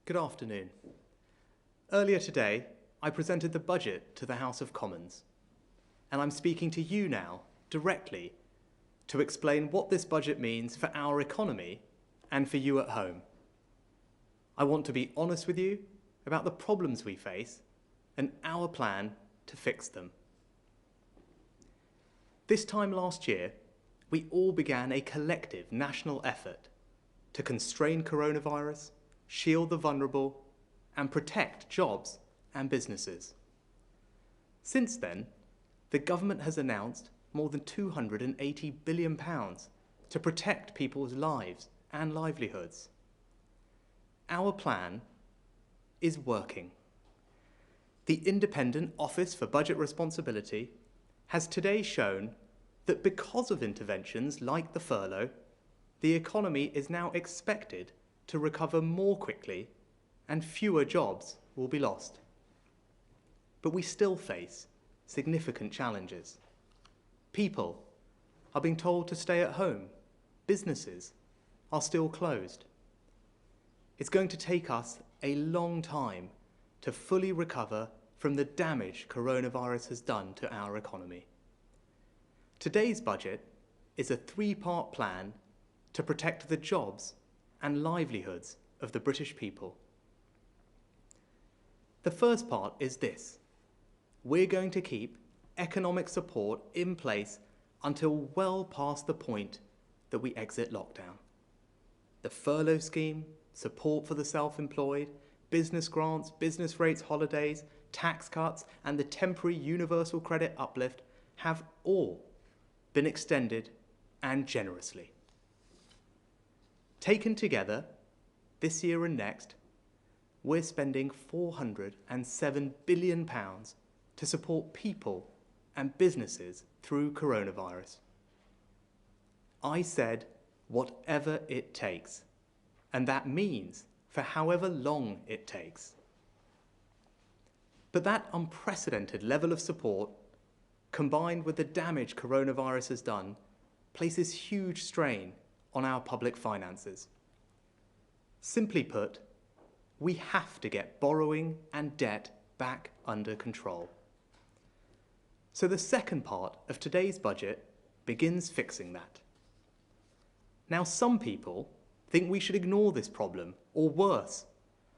Good afternoon. Earlier today, I presented the budget to the House of Commons, and I'm speaking to you now, directly, to explain what this budget means for our economy and for you at home. I want to be honest with you about the problems we face and our plan to fix them. This time last year, we all began a collective national effort to constrain coronavirus, shield the vulnerable, and protect jobs and businesses. Since then, the government has announced more than £280 billion to protect people's lives and livelihoods. Our plan is working. The Independent Office for Budget Responsibility has today shown that because of interventions like the furlough, the economy is now expected to recover more quickly and fewer jobs will be lost. But we still face significant challenges. People are being told to stay at home. Businesses are still closed. It's going to take us a long time to fully recover from the damage coronavirus has done to our economy. Today's budget is a three-part plan to protect the jobs and livelihoods of the British people. The first part is this: we're going to keep economic support in place until well past the point that we exit lockdown. The furlough scheme, support for the self-employed, business grants, business rates holidays, tax cuts, and the temporary universal credit uplift have all been extended and generously. Taken together, this year and next, we're spending £407 billion to support people and businesses through coronavirus. I said, whatever it takes, and that means for however long it takes. But that unprecedented level of support, combined with the damage coronavirus has done, places huge strain on our public finances. Simply put, we have to get borrowing and debt back under control. So the second part of today's budget begins fixing that. Now, some people think we should ignore this problem, or worse,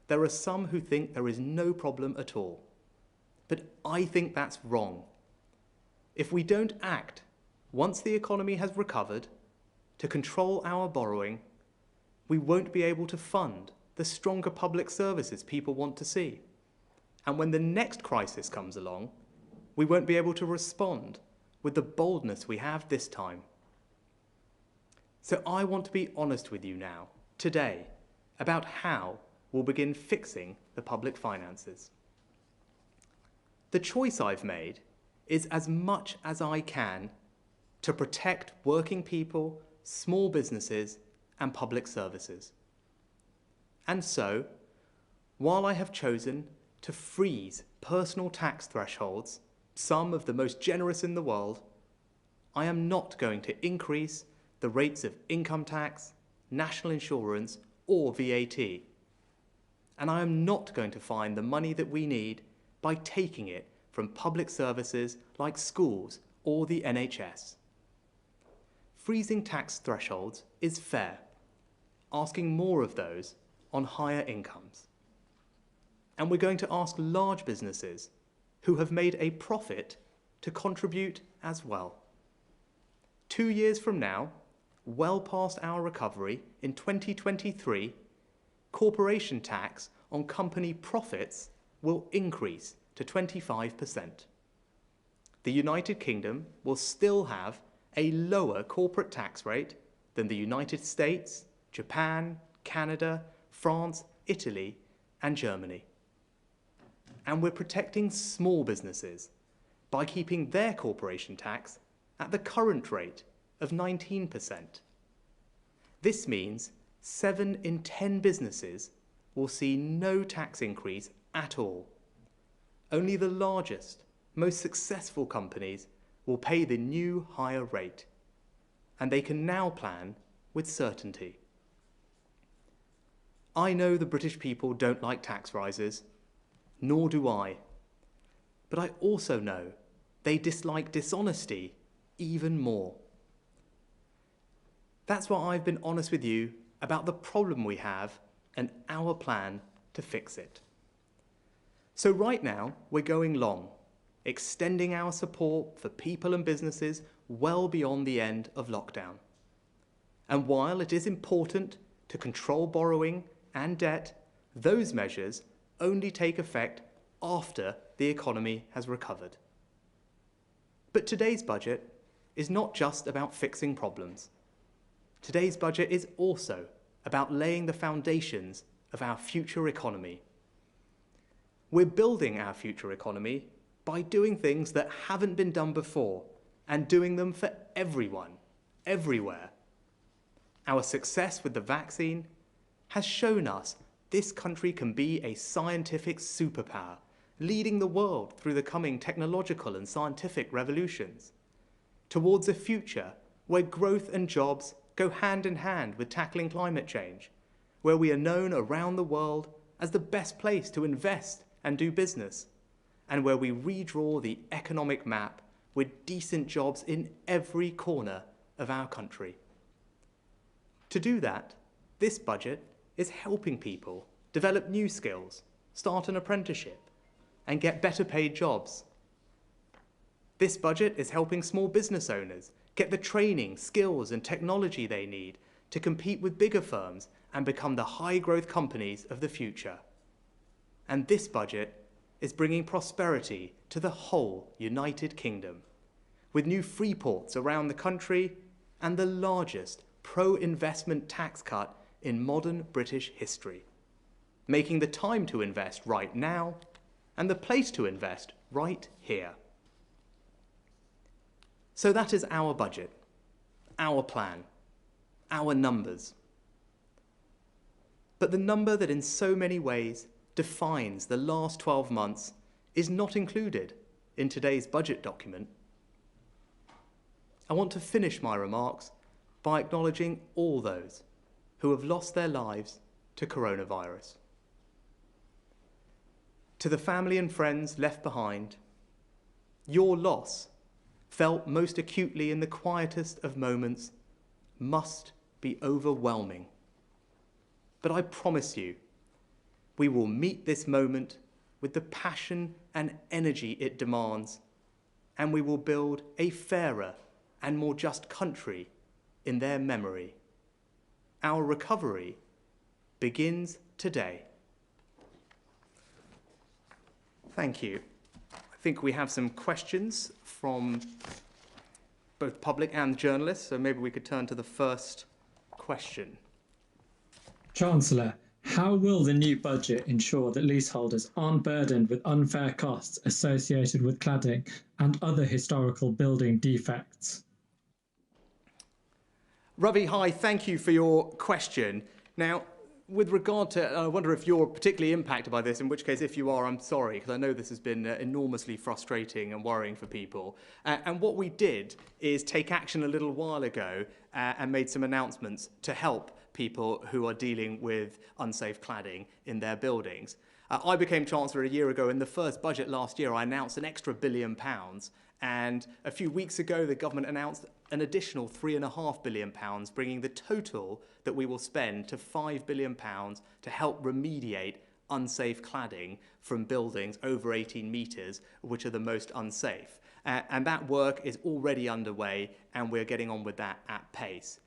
there are some who think there is no problem at all. But I think that's wrong. If we don't act once the economy has recovered to control our borrowing, we won't be able to fund the stronger public services people want to see. And when the next crisis comes along, we won't be able to respond with the boldness we have this time. So I want to be honest with you now, today, about how we'll begin fixing the public finances. The choice I've made is as much as I can to protect working people, small businesses, and public services. And so, while I have chosen to freeze personal tax thresholds, some of the most generous in the world, I am not going to increase the rates of income tax, national insurance, or VAT. And I am not going to find the money that we need by taking it from public services like schools or the NHS. Freezing tax thresholds is fair, asking more of those on higher incomes. And we're going to ask large businesses who have made a profit to contribute as well. 2 years from now, well past our recovery in 2023, corporation tax on company profits will increase to 25%. The United Kingdom will still have a lower corporate tax rate than the United States, Japan, Canada, France, Italy, and Germany. And we're protecting small businesses by keeping their corporation tax at the current rate of 19%. This means 7 in 10 businesses will see no tax increase at all. Only the largest, most successful companies will pay the new higher rate, and they can now plan with certainty. I know the British people don't like tax rises, nor do I. But I also know they dislike dishonesty even more. That's why I've been honest with you about the problem we have and our plan to fix it. So right now, we're going long, extending our support for people and businesses well beyond the end of lockdown. And while it is important to control borrowing and debt, those measures only take effect after the economy has recovered. But today's budget is not just about fixing problems. Today's budget is also about laying the foundations of our future economy. We're building our future economy by doing things that haven't been done before and doing them for everyone, everywhere. Our success with the vaccine has shown us this country can be a scientific superpower, leading the world through the coming technological and scientific revolutions, towards a future where growth and jobs go hand in hand with tackling climate change, where we are known around the world as the best place to invest and do business, and where we redraw the economic map with decent jobs in every corner of our country. To do that, this budget is helping people develop new skills, start an apprenticeship, and get better paid jobs. This budget is helping small business owners get the training, skills, and technology they need to compete with bigger firms and become the high-growth companies of the future. And this budget is bringing prosperity to the whole United Kingdom, with new free ports around the country and the largest pro-investment tax cut in modern British history, making the time to invest right now and the place to invest right here. So that is our budget, our plan, our numbers. But the number that in so many ways defines the last 12 months is not included in today's budget document. I want to finish my remarks by acknowledging all those who have lost their lives to coronavirus. To the family and friends left behind, your loss, felt most acutely in the quietest of moments, must be overwhelming. But I promise you, we will meet this moment with the passion and energy it demands, and we will build a fairer and more just country in their memory. Our recovery begins today. Thank you. I think we have some questions from both public and journalists, so maybe we could turn to the first question. Chancellor, how will the new budget ensure that leaseholders aren't burdened with unfair costs associated with cladding and other historical building defects? Ravi, hi, thank you for your question. Now, with regard to, I wonder if you're particularly impacted by this, in which case, if you are, I'm sorry, because I know this has been enormously frustrating and worrying for people. And what we did is take action a little while ago and made some announcements to help people who are dealing with unsafe cladding in their buildings. I became Chancellor a year ago. In the first budget last year, I announced an extra £1 billion. And a few weeks ago, the government announced an additional £3.5 billion, bringing the total that we will spend to £5 billion to help remediate unsafe cladding from buildings over 18 metres, which are the most unsafe. And that work is already underway, and we're getting on with that at pace.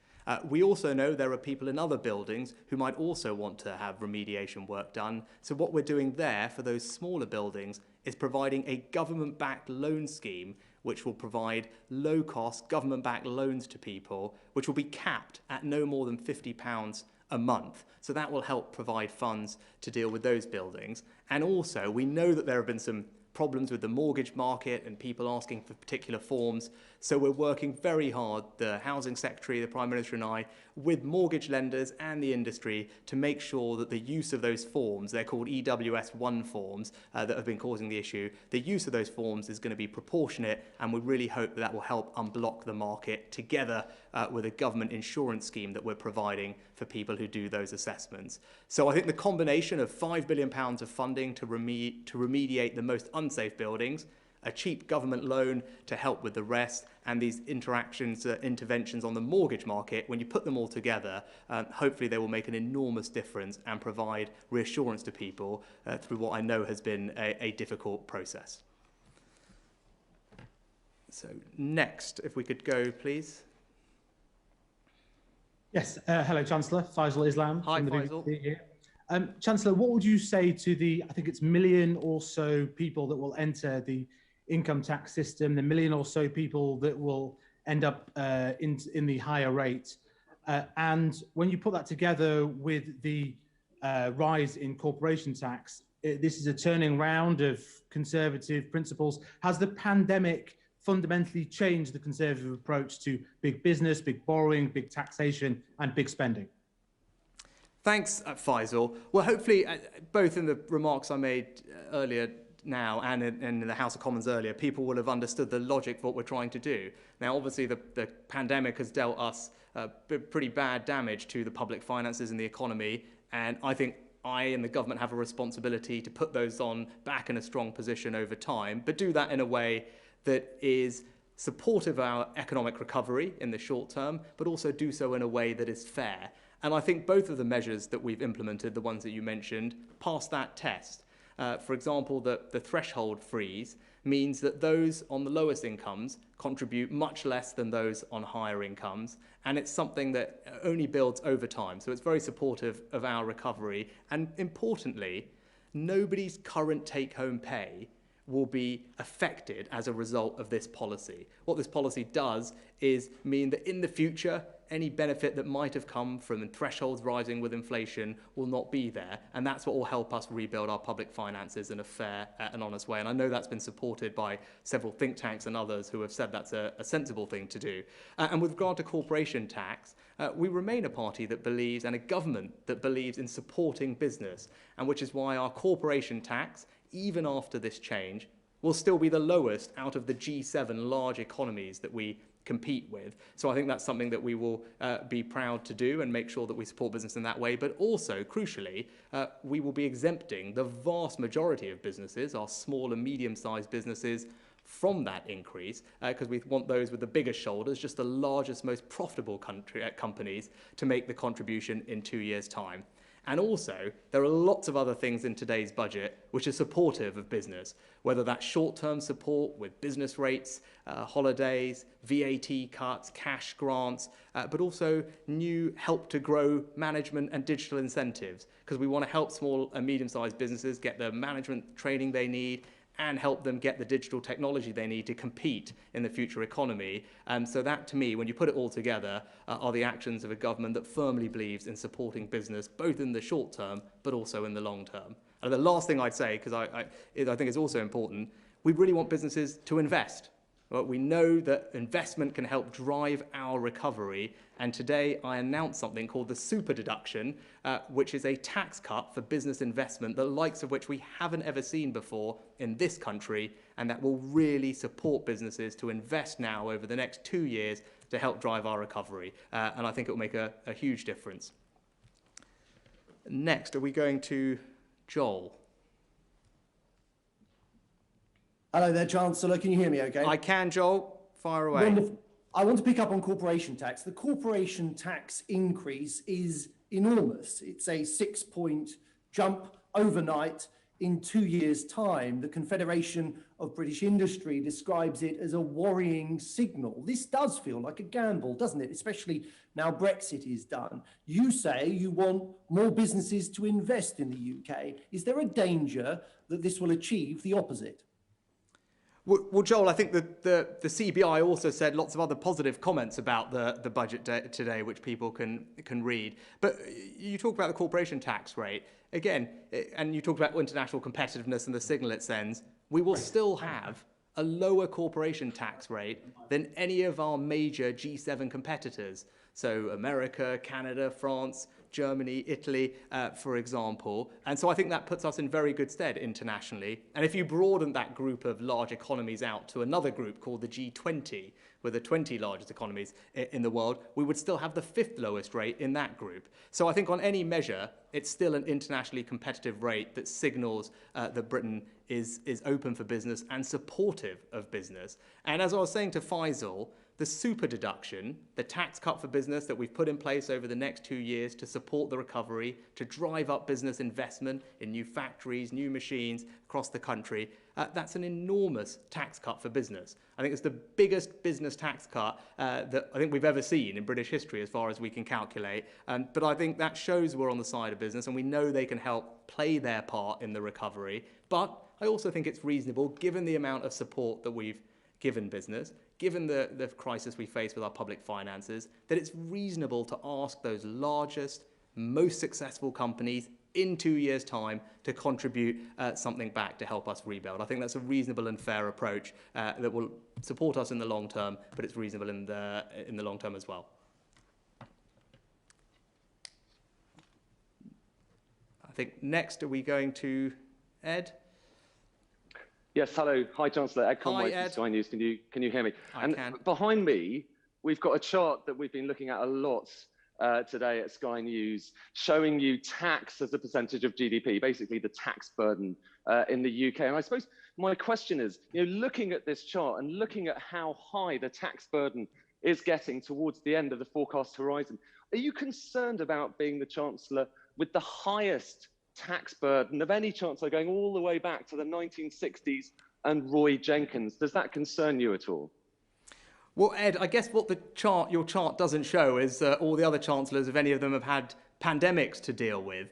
We also know there are people in other buildings who might also want to have remediation work done. So what we're doing there for those smaller buildings is providing a government-backed loan scheme which will provide low-cost government-backed loans to people, which will be capped at no more than £50 a month. So that will help provide funds to deal with those buildings. And also, we know that there have been some problems with the mortgage market and people asking for particular forms. So we're working very hard, the Housing Secretary, the Prime Minister and I, with mortgage lenders and the industry to make sure that the use of those forms, they're called EWS1 forms that have been causing the issue, the use of those forms is going to be proportionate, and we really hope that will help unblock the market together with a government insurance scheme that we're providing for people who do those assessments. So I think the combination of £5 billion of funding to remediate the most unsafe buildings, a cheap government loan to help with the rest, and these interventions on the mortgage market, when you put them all together, hopefully they will make an enormous difference and provide reassurance to people through what I know has been a difficult process. So next, if we could go, please. Yes, hello, Chancellor. Faisal Islam. Hi, from the Faisal. BBC here. Chancellor, what would you say to the, I think it's million or so people that will enter the income tax system, the million or so people that will end up in the higher rate? And when you put that together with the rise in corporation tax, this is a turning round of conservative principles. Has the pandemic fundamentally changed the conservative approach to big business, big borrowing, big taxation, and big spending? Thanks, Faisal. Well, hopefully, both in the remarks I made earlier now and in the House of Commons earlier, people will have understood the logic of what we're trying to do. Now, obviously, the pandemic has dealt us pretty bad damage to the public finances and the economy, and I think I and the government have a responsibility to put those on back in a strong position over time, but do that in a way that is supportive of our economic recovery in the short term, but also do so in a way that is fair. And I think both of the measures that we've implemented, the ones that you mentioned, pass that test. For example, the threshold freeze means that those on the lowest incomes contribute much less than those on higher incomes, and it's something that only builds over time. So it's very supportive of our recovery. And importantly, nobody's current take-home pay will be affected as a result of this policy. What this policy does is mean that in the future, any benefit that might have come from thresholds rising with inflation will not be there, and that's what will help us rebuild our public finances in a fair and honest way. And I know that's been supported by several think tanks and others who have said that's a sensible thing to do. And with regard to corporation tax, we remain a party that believes, and a government that believes in supporting business, and which is why our corporation tax, even after this change, will still be the lowest out of the G7 large economies that we compete with. So I think that's something that we will be proud to do and make sure that we support business in that way. But also, crucially, we will be exempting the vast majority of businesses, our small and medium-sized businesses, from that increase, because we want those with the biggest shoulders, just the largest, most profitable companies, to make the contribution in 2 years' time. And also, there are lots of other things in today's budget which are supportive of business, whether that's short-term support with business rates, holidays, VAT cuts, cash grants, but also new help to grow management and digital incentives, because we want to help small and medium-sized businesses get the management training they need and help them get the digital technology they need to compete in the future economy. So that, to me, when you put it all together, are the actions of a government that firmly believes in supporting business, both in the short term, but also in the long term. And the last thing I'd say, because I think it's also important, we really want businesses to invest. Well, we know that investment can help drive our recovery, and today I announced something called the super deduction, which is a tax cut for business investment, the likes of which we haven't ever seen before in this country, and that will really support businesses to invest now over the next 2 years to help drive our recovery, and I think it will make a huge difference. Next, are we going to Joel? Hello there, Chancellor. Can you hear me okay? I can, Joel. Fire away. Wonderful. I want to pick up on corporation tax. The corporation tax increase is enormous. It's a 6-point jump overnight in 2 years' time. The Confederation of British Industry describes it as a worrying signal. This does feel like a gamble, doesn't it? Especially now Brexit is done. You say you want more businesses to invest in the UK. Is there a danger that this will achieve the opposite? Well, Joel, I think that the CBI also said lots of other positive comments about the budget today, which people can read. But you talk about the corporation tax rate, again, and you talk about international competitiveness and the signal it sends. We will still have a lower corporation tax rate than any of our major G7 competitors. So America, Canada, France, Germany, Italy, for example. And so I think that puts us in very good stead internationally. And if you broaden that group of large economies out to another group called the G20, with the 20 largest economies in the world, we would still have the 5th lowest rate in that group. So I think on any measure, it's still an internationally competitive rate that signals that Britain is open for business and supportive of business. And as I was saying to Faisal, the super deduction, the tax cut for business that we've put in place over the next 2 years to support the recovery, to drive up business investment in new factories, new machines across the country, that's an enormous tax cut for business. I think it's the biggest business tax cut that I think we've ever seen in British history as far as we can calculate. But I think that shows we're on the side of business and we know they can help play their part in the recovery. But I also think it's reasonable, given the amount of support that we've given business, given the crisis we face with our public finances, that it's reasonable to ask those largest, most successful companies in 2 years' time to contribute something back to help us rebuild. I think that's a reasonable and fair approach that will support us in the long term, but it's reasonable in the long term as well. I think next, are we going to Ed? Yes, hello. Hi, Chancellor. Ed Hi, Conway Ed. from Sky News. Can you hear me? I can. Behind me, we've got a chart that we've been looking at a lot today at Sky News, showing you tax as a percentage of GDP, basically the tax burden in the UK. And I suppose my question is, looking at this chart and looking at how high the tax burden is getting towards the end of the forecast horizon, are you concerned about being the Chancellor with the highest tax burden of any chancellor going all the way back to the 1960s and Roy Jenkins? Does that concern you at all? Well, Ed, I guess what your chart doesn't show is all the other chancellors, if any of them have had pandemics to deal with.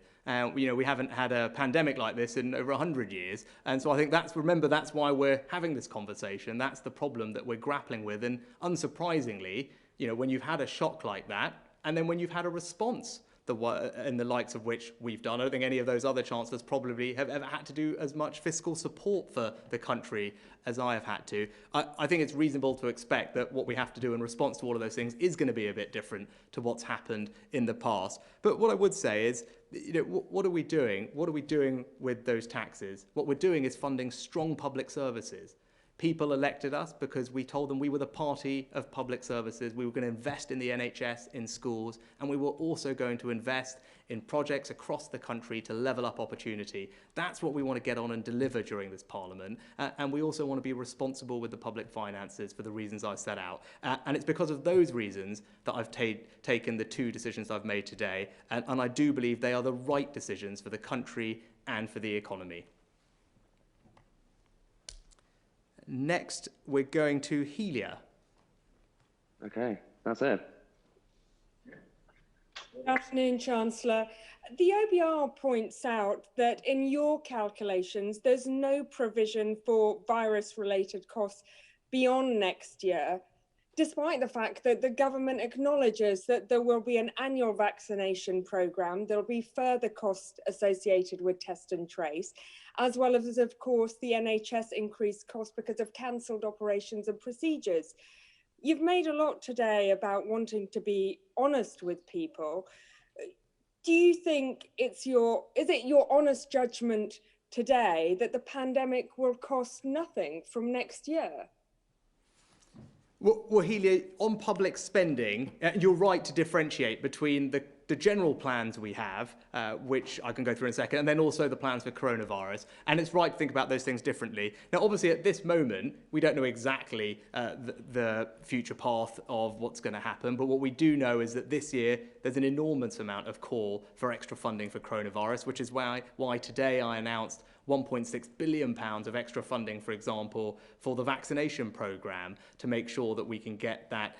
We haven't had a pandemic like this in over 100 years. And so I think remember, that's why we're having this conversation. That's the problem that we're grappling with. And unsurprisingly, when you've had a shock like that, and then when you've had a response in the likes of which we've done. I don't think any of those other chancellors probably have ever had to do as much fiscal support for the country as I have had to. I think it's reasonable to expect that what we have to do in response to all of those things is going to be a bit different to what's happened in the past. But what I would say is, what are we doing? What are we doing with those taxes? What we're doing is funding strong public services. People elected us because we told them we were the party of public services. We were going to invest in the NHS, in schools, and we were also going to invest in projects across the country to level up opportunity. That's what we want to get on and deliver during this Parliament. And we also want to be responsible with the public finances for the reasons I set out. And it's because of those reasons that I've taken the 2 decisions I've made today. And I do believe they are the right decisions for the country and for the economy. Next, we're going to Helia. Okay, that's it. Good afternoon, Chancellor. The OBR points out that in your calculations, there's no provision for virus-related costs beyond next year, despite the fact that the government acknowledges that there will be an annual vaccination programme, there'll be further costs associated with test and trace, as well as, of course, the NHS increased costs because of cancelled operations and procedures. You've made a lot today about wanting to be honest with people. Do you think is it your honest judgment today that the pandemic will cost nothing from next year? Well, Helia, on public spending, you're right to differentiate between the general plans we have, which I can go through in a second, and then also the plans for coronavirus. And it's right to think about those things differently. Now, obviously, at this moment, we don't know exactly the future path of what's going to happen. But what we do know is that this year, there's an enormous amount of call for extra funding for coronavirus, which is why today I announced £1.6 billion of extra funding, for example, for the vaccination programme to make sure that we can get that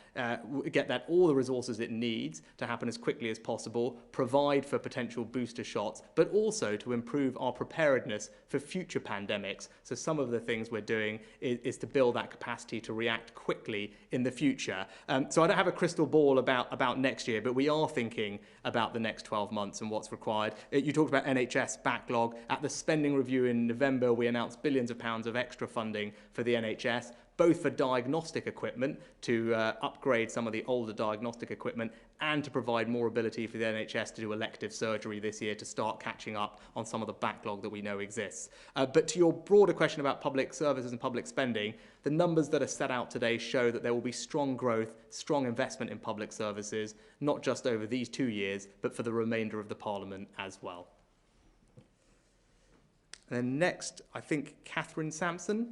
all the resources it needs to happen as quickly as possible, provide for potential booster shots, but also to improve our preparedness for future pandemics. So some of the things we're doing is to build that capacity to react quickly in the future. So I don't have a crystal ball about next year, but we are thinking about the next 12 months and what's required. You talked about NHS backlog. At the spending review you, in November, we announced billions of pounds of extra funding for the NHS, both for diagnostic equipment to upgrade some of the older diagnostic equipment and to provide more ability for the NHS to do elective surgery this year to start catching up on some of the backlog that we know exists. But to your broader question about public services and public spending, the numbers that are set out today show that there will be strong growth, strong investment in public services, not just over these 2 years, but for the remainder of the Parliament as well. And then next, I think Catherine Sampson.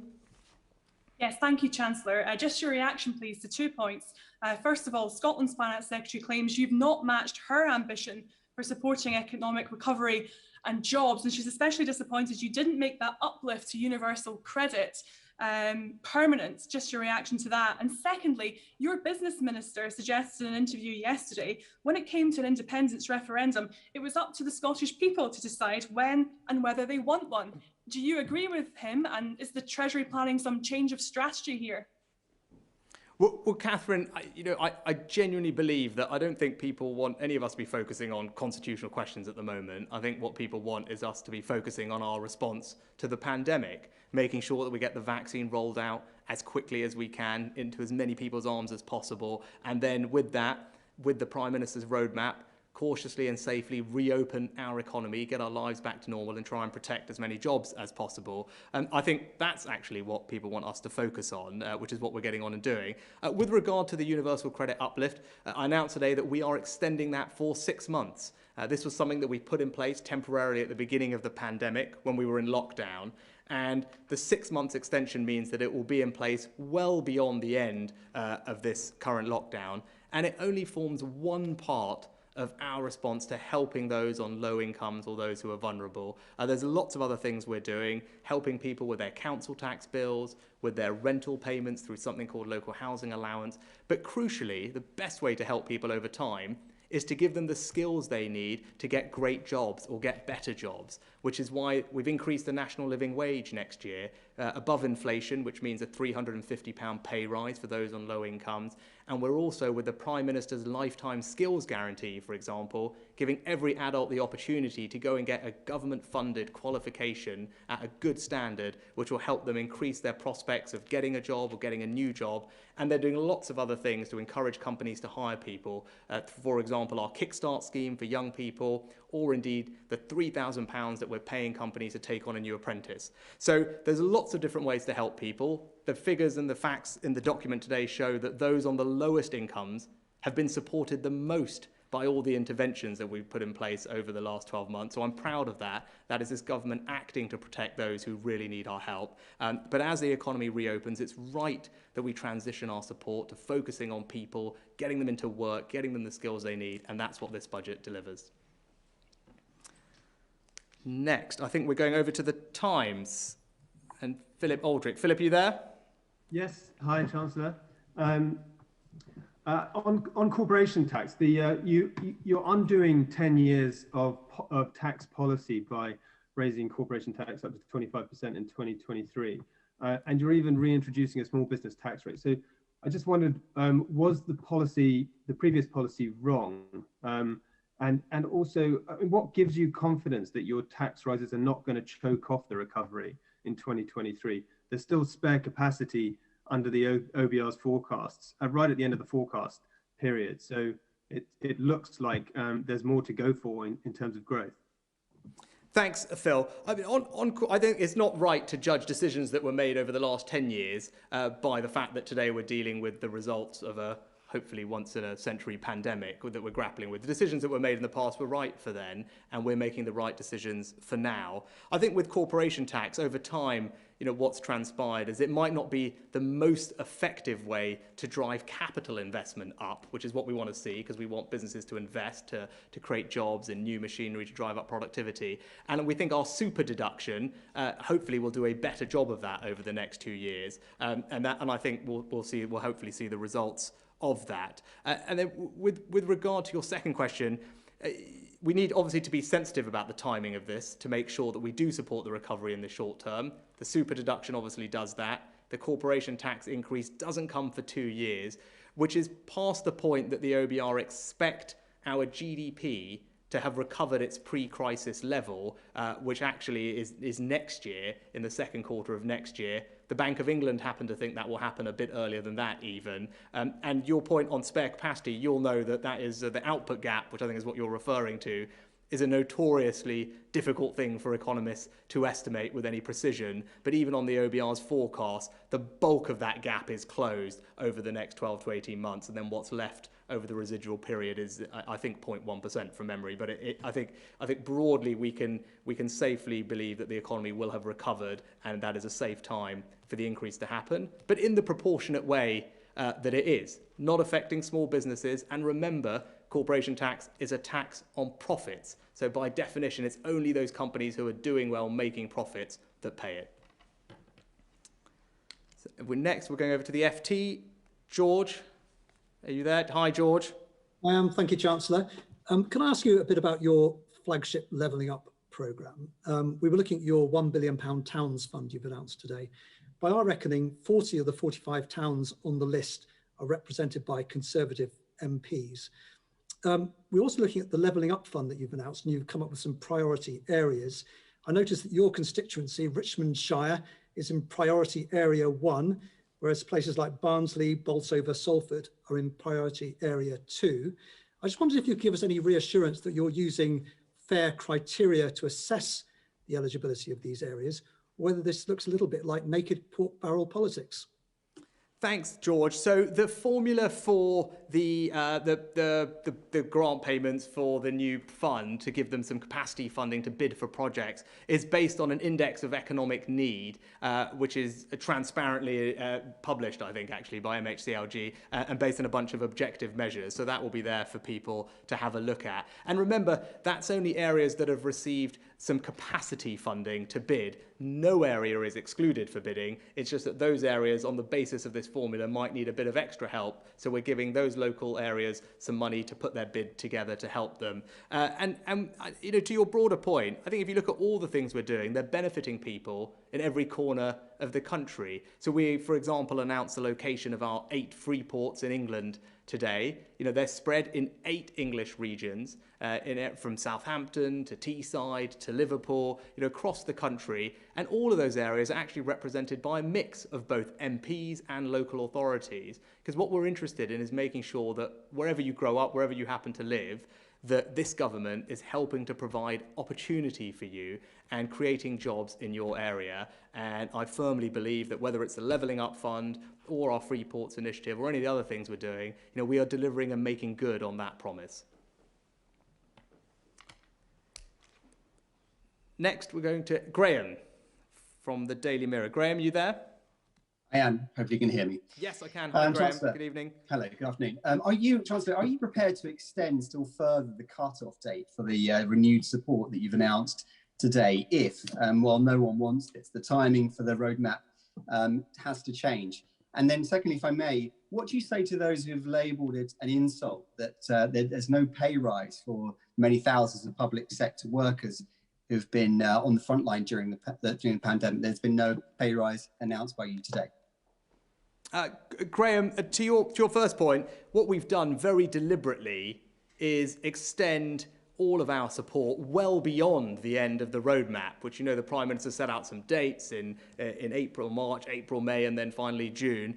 Yes, thank you, Chancellor. Just your reaction, please, to 2 points. First of all, Scotland's Finance Secretary claims you've not matched her ambition for supporting economic recovery and jobs, and she's especially disappointed you didn't make that uplift to universal credit permanent. Just your reaction to that. And secondly, your business minister suggested in an interview yesterday, when it came to an independence referendum, it was up to the Scottish people to decide when and whether they want one. Do you agree with him? And is the Treasury planning some change of strategy here? Well, Catherine, I genuinely believe that I don't think people want any of us to be focusing on constitutional questions at the moment. I think what people want is us to be focusing on our response to the pandemic, making sure that we get the vaccine rolled out as quickly as we can into as many people's arms as possible. And then with that, with the Prime Minister's roadmap, cautiously and safely reopen our economy, get our lives back to normal and try and protect as many jobs as possible. I think that's actually what people want us to focus on, which is what we're getting on and doing. With regard to the universal credit uplift, I announced today that we are extending that for 6 months. This was something that we put in place temporarily at the beginning of the pandemic when we were in lockdown. And the 6 months extension means that it will be in place well beyond the end of this current lockdown. And it only forms one part of our response to helping those on low incomes or those who are vulnerable. There's lots of other things we're doing, helping people with their council tax bills, with their rental payments through something called local housing allowance. But crucially, the best way to help people over time is to give them the skills they need to get great jobs or get better jobs, which is why we've increased the national living wage next year above inflation, which means a £350 pay rise for those on low incomes. And we're also, with the Prime Minister's lifetime skills guarantee, for example, giving every adult the opportunity to go and get a government-funded qualification at a good standard, which will help them increase their prospects of getting a job or getting a new job. And they're doing lots of other things to encourage companies to hire people. For example, our Kickstart scheme for young people, or indeed the £3,000 that we're paying companies to take on a new apprentice. So there's lots of different ways to help people. The figures and the facts in the document today show that those on the lowest incomes have been supported the most by all the interventions that we've put in place over the last 12 months. So I'm proud of that. That is this government acting to protect those who really need our help. But as the economy reopens, it's right that we transition our support to focusing on people, getting them into work, getting them the skills they need, and that's what this budget delivers. Next, I think we're going over to the Times. And Philip Aldrich. Philip, are you there? Yes. Hi, Chancellor. On corporation tax, you're undoing 10 years of tax policy by raising corporation tax up to 25% in 2023, and you're even reintroducing a small business tax rate. So I just wondered, was the previous policy wrong? And also, what gives you confidence that your tax rises are not going to choke off the recovery in 2023? There's still spare capacity under the OBR's forecasts, right at the end of the forecast period. So it looks like there's more to go for in terms of growth. Thanks, Phil. I mean, I think it's not right to judge decisions that were made over the last 10 years by the fact that today we're dealing with the results of a hopefully once in a century pandemic that we're grappling with. The decisions that were made in the past were right for then, and we're making the right decisions for now. I think with corporation tax over time, what's transpired is it might not be the most effective way to drive capital investment up, which is what we want to see because we want businesses to invest to create jobs in new machinery to drive up productivity. And we think our super deduction hopefully will do a better job of that over the next 2 years. And I think we'll hopefully see the results of that. And then with regard to your second question, we need obviously to be sensitive about the timing of this to make sure that we do support the recovery in the short term. The super deduction obviously does that. The corporation tax increase doesn't come for 2 years, which is past the point that the OBR expect our GDP to have recovered its pre-crisis level, which actually is next year, in the second quarter of next year. The Bank of England happen to think that will happen a bit earlier than that even. And your point on spare capacity, you'll know that that is the output gap, which I think is what you're referring to, is a notoriously difficult thing for economists to estimate with any precision. But even on the OBR's forecast, the bulk of that gap is closed over the next 12 to 18 months. And then what's left over the residual period is, I think, 0.1% from memory. But I think broadly we can safely believe that the economy will have recovered, and that is a safe time for the increase to happen, but in the proportionate way that it is, not affecting small businesses. And remember, corporation tax is a tax on profits. So by definition, it's only those companies who are doing well, making profits, that pay it. So we're going over to the FT. George, are you there? Hi, George. I am. Thank you, Chancellor. Can I ask you a bit about your flagship Levelling Up programme? We were looking at your £1 billion towns fund you've announced today. By our reckoning, 40 of the 45 towns on the list are represented by Conservative MPs. We're also looking at the Levelling Up fund that you've announced, and you've come up with some priority areas. I noticed that your constituency, Richmond Shire, is in priority area 1, whereas places like Barnsley, Bolsover, Salford are in priority area 2. I just wondered if you could give us any reassurance that you're using fair criteria to assess the eligibility of these areas, or whether this looks a little bit like naked pork barrel politics. Thanks, George. So the formula for the grant payments for the new fund to give them some capacity funding to bid for projects is based on an index of economic need, which is transparently published, I think, actually by MHCLG, and based on a bunch of objective measures. So that will be there for people to have a look at. And remember, that's only areas that have received some capacity funding to bid. No area is excluded for bidding. It's just that those areas on the basis of this formula might need a bit of extra help. So we're giving those local areas some money to put their bid together to help them. And you know, to your broader point, I think if you look at all the things we're doing, they're benefiting people in every corner of the country. So we, for example, announced the location of our 8 free ports in England today. You know, they're spread in 8 English regions, from Southampton to Teesside to Liverpool, you know, across the country. And all of those areas are actually represented by a mix of both MPs and local authorities. Because what we're interested in is making sure that wherever you grow up, wherever you happen to live, that this government is helping to provide opportunity for you and creating jobs in your area. And I firmly believe that whether it's the Levelling Up Fund or our Free Ports Initiative or any of the other things we're doing, you know, we are delivering and making good on that promise. Next, we're going to Graham from the Daily Mirror. Graham, you there? I am. Hopefully you can hear me. Yes, I can. Hi, Graham. Chancellor, good evening. Hello, good afternoon. Chancellor, are you prepared to extend still further the cut-off date for the renewed support that you've announced today if, while no one wants this, the timing for the roadmap has to change? And then secondly, if I may, what do you say to those who've labelled it an insult that there's no pay rise for many thousands of public sector workers who've been on the front line during the pandemic? There's been no pay rise announced by you today. Graham, to your first point, what we've done very deliberately is extend all of our support well beyond the end of the roadmap, which, you know, the Prime Minister set out some dates in April, March, April, May, and then finally June.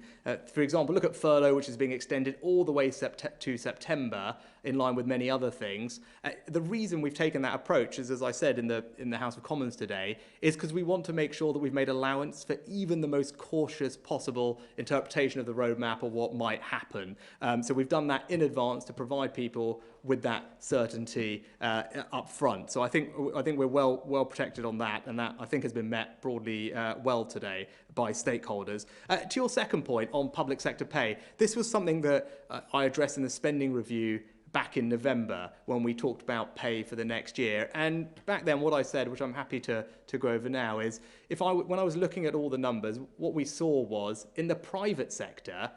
For example, look at furlough, which is being extended all the way to September, in line with many other things. The reason we've taken that approach is, as I said in the House of Commons today, is because we want to make sure that we've made allowance for even the most cautious possible interpretation of the roadmap or what might happen. So we've done that in advance to provide people with that certainty up front. So I think we're well protected on that, and that I think has been met broadly well today by stakeholders. To your second point on public sector pay, this was something that I addressed in the spending review back in November when we talked about pay for the next year. And back then what I said, which I'm happy to go over now, is when I was looking at all the numbers, what we saw was in the private sector,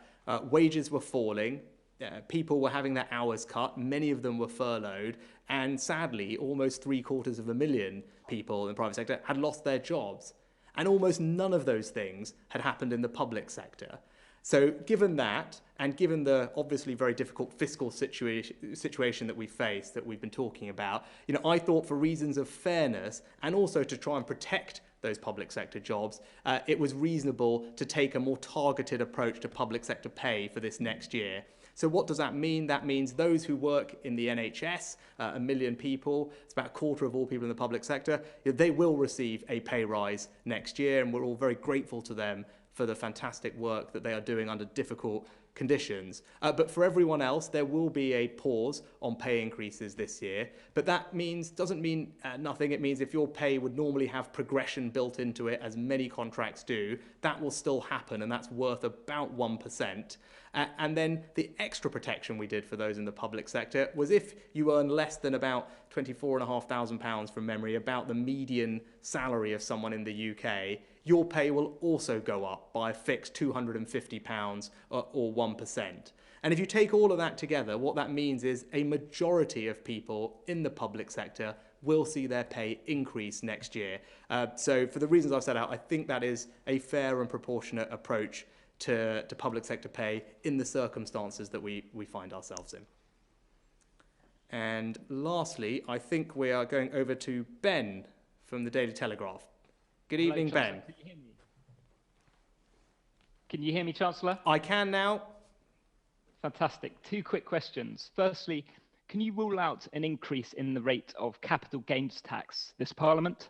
wages were falling, people were having their hours cut, many of them were furloughed, and sadly almost 750,000 people in the private sector had lost their jobs. And almost none of those things had happened in the public sector. So given that, and given the obviously very difficult fiscal situation that we face, that we've been talking about, I thought for reasons of fairness and also to try and protect those public sector jobs, it was reasonable to take a more targeted approach to public sector pay for this next year. So what does that mean? That means those who work in the NHS, 1 million people, it's about a quarter of all people in the public sector, they will receive a pay rise next year, and we're all very grateful to them for the fantastic work that they are doing under difficult conditions. But for everyone else, there will be a pause on pay increases this year. But that doesn't mean nothing. It means if your pay would normally have progression built into it, as many contracts do, that will still happen, and that's worth about 1%. And then the extra protection we did for those in the public sector was if you earn less than about £24,500 from memory, about the median salary of someone in the UK, your pay will also go up by a fixed £250 or 1%. And if you take all of that together, what that means is a majority of people in the public sector will see their pay increase next year. So for the reasons I've set out, I think that is a fair and proportionate approach to public sector pay in the circumstances that we find ourselves in. And lastly, I think we are going over to Ben from the Daily Telegraph. Good evening, Ben. Can you hear me? Can you hear me, Chancellor? I can now. Fantastic. 2 quick questions. Firstly, can you rule out an increase in the rate of capital gains tax this Parliament?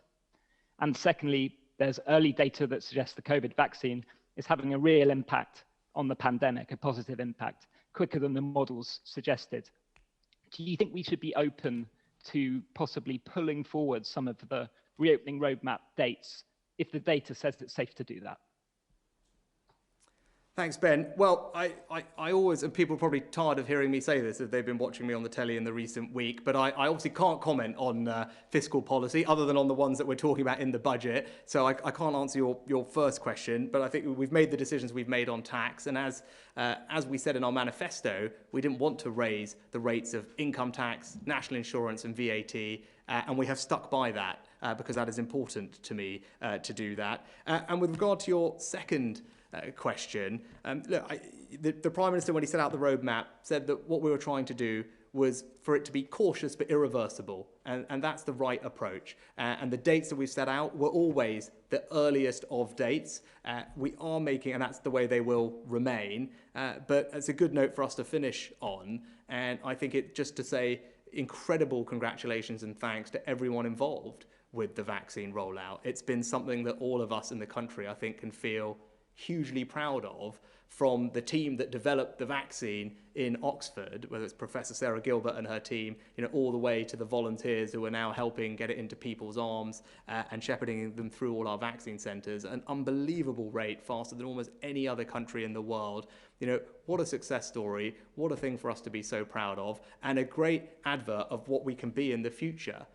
And secondly, there's early data that suggests the COVID vaccine is having a real impact on the pandemic, a positive impact, quicker than the models suggested. Do you think we should be open to possibly pulling forward some of the reopening roadmap dates if the data says it's safe to do that? Thanks, Ben. Well, I always, and people are probably tired of hearing me say this if they've been watching me on the telly in the recent week, but I obviously can't comment on fiscal policy other than on the ones that we're talking about in the budget. So I can't answer your first question, but I think we've made the decisions we've made on tax. And as we said in our manifesto, we didn't want to raise the rates of income tax, national insurance and VAT, and we have stuck by that because that is important to me to do that. And with regard to your second question, look, the Prime Minister, when he set out the roadmap, said that what we were trying to do was for it to be cautious but irreversible, and that's the right approach. And the dates that we've set out were always the earliest of dates. We are making, and that's the way they will remain, but it's a good note for us to finish on, and I think it just to say incredible congratulations and thanks to everyone involved with the vaccine rollout. It's been something that all of us in the country, I think, can feel hugely proud of, from the team that developed the vaccine in Oxford, whether it's Professor Sarah Gilbert and her team, all the way to the volunteers who are now helping get it into people's arms and shepherding them through all our vaccine centres. An unbelievable rate, faster than almost any other country in the world. What a success story, what a thing for us to be so proud of, and a great advert of what we can be in the future.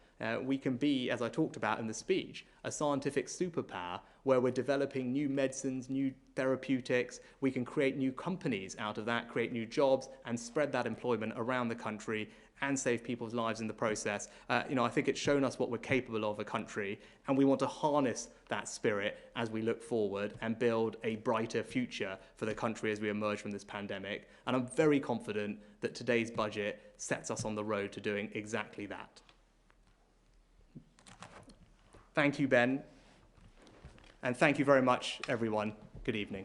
We can be, as I talked about in the speech, a scientific superpower where we're developing new medicines, new therapeutics. We can create new companies out of that, create new jobs, and spread that employment around the country and save people's lives in the process. I think it's shown us what we're capable of, a country, and we want to harness that spirit as we look forward and build a brighter future for the country as we emerge from this pandemic. And I'm very confident that today's budget sets us on the road to doing exactly that. Thank you, Ben. And thank you very much, everyone. Good evening.